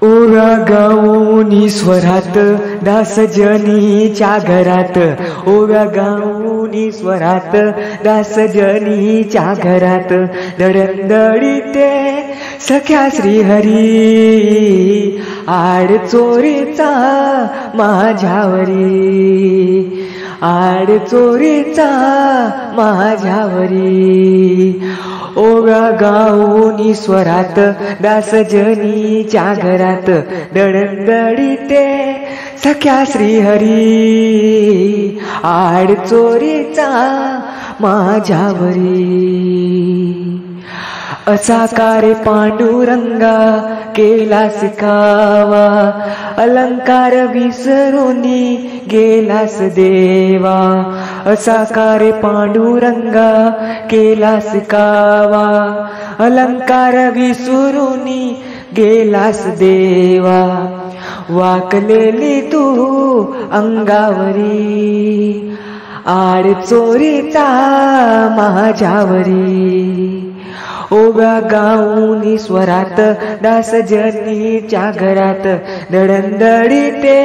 ओव्या गाऊनी स्वरात दासजनीच्या घरात, ओव्या गाऊनी स्वरात दासजनीच्या घरात, दडदडीते सख्या श्रीहरी आड चोरीचा माझ्यावरी, आड चोरीचा माझ्यावरी. ओव्या गाऊनी स्वरात दासजनीच्या घरात, दडदडीते सख्या श्रीहरी आड चोरीचा माझ्यावरी. असा कारे पांडुरंगा केलास कावा, अलंकार विसरूनी गेलास देवा. असा कारे पांडुरंगा केलास कावा, अलंकार विसरूनी गेलास देवा. वाकलेली तू अंगावरी आड चोरीचा माझ्यावरी. ओव्या गाऊनी स्वरात दासजनीच्या घरात, दडदडीते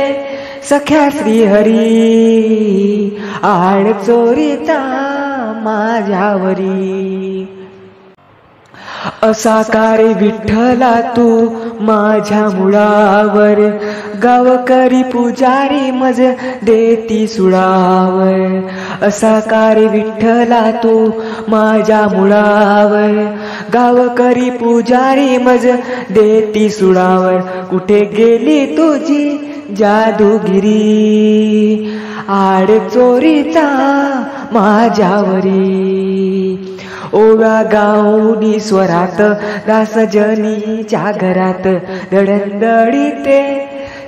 सख्या श्रीहरी आड चोरीचा माझ्यावरी. असा कारे विठ्ठला तू माझ्या मुळावर, गावकरी पुजारी मज देती सुळावर. असा कारे विठ्ठला तू माझ्या मुळावर, गावकरी पुजारी मज देती सुळावर. कुठे गेली तुझी जादूगिरी आड चोरीचा माझ्यावरी. ओव्या गाऊनी स्वरात दासजनीच्या घरात, दडदडीते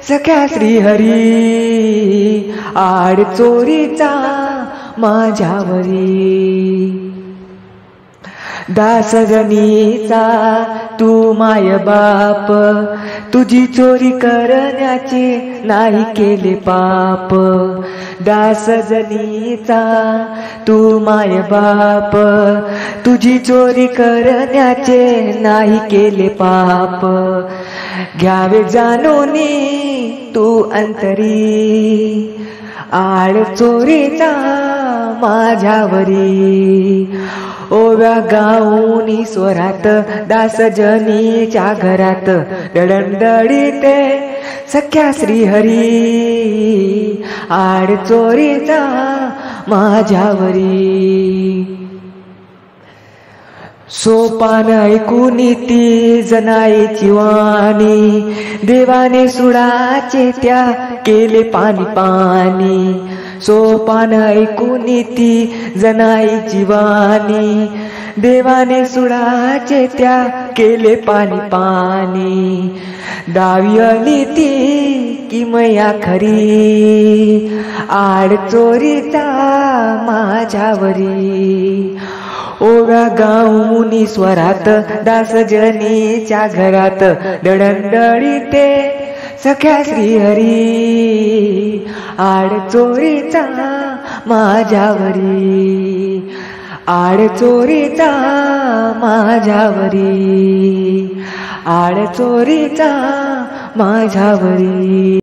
सख्या श्रीहरी आड चोरीचा माझ्यावरी. दासजनीचा तू माय बाप, तुझी चोरी करण्याचे नाही केले पाप. दासजनीचा तू माय बाप, तुझी चोरी करण्याचे नाही केले पाप. घ्यावे जाणूनी तू अंतरी आड चोरीचा माझ्यावरी. ओव्या गाऊनी स्वरात दासजनीच्या घरात, दडदडीते सख्या श्रीहरी आड चोरीचा माझ्यावरी. सोपान ऐकूनी ती जनाईची वाणी, देवाने सुडाचे त्या केले पाणी पाणी. सोपान ऐकूनी ती जनाईची वाणी, देवाने सुडाचे त्या केले पाणी पाणी. दावी आली ती किमया खरी आड चोरीचा माझ्यावरी. ओव्या गाऊनी स्वरात दासजनीच्या घरात, दडदडीते सख्या श्रीहरी आड चोरीचा माझ्यावरी, आड चोरीचा माझ्यावरी, आड चोरीचा माझ्यावरी.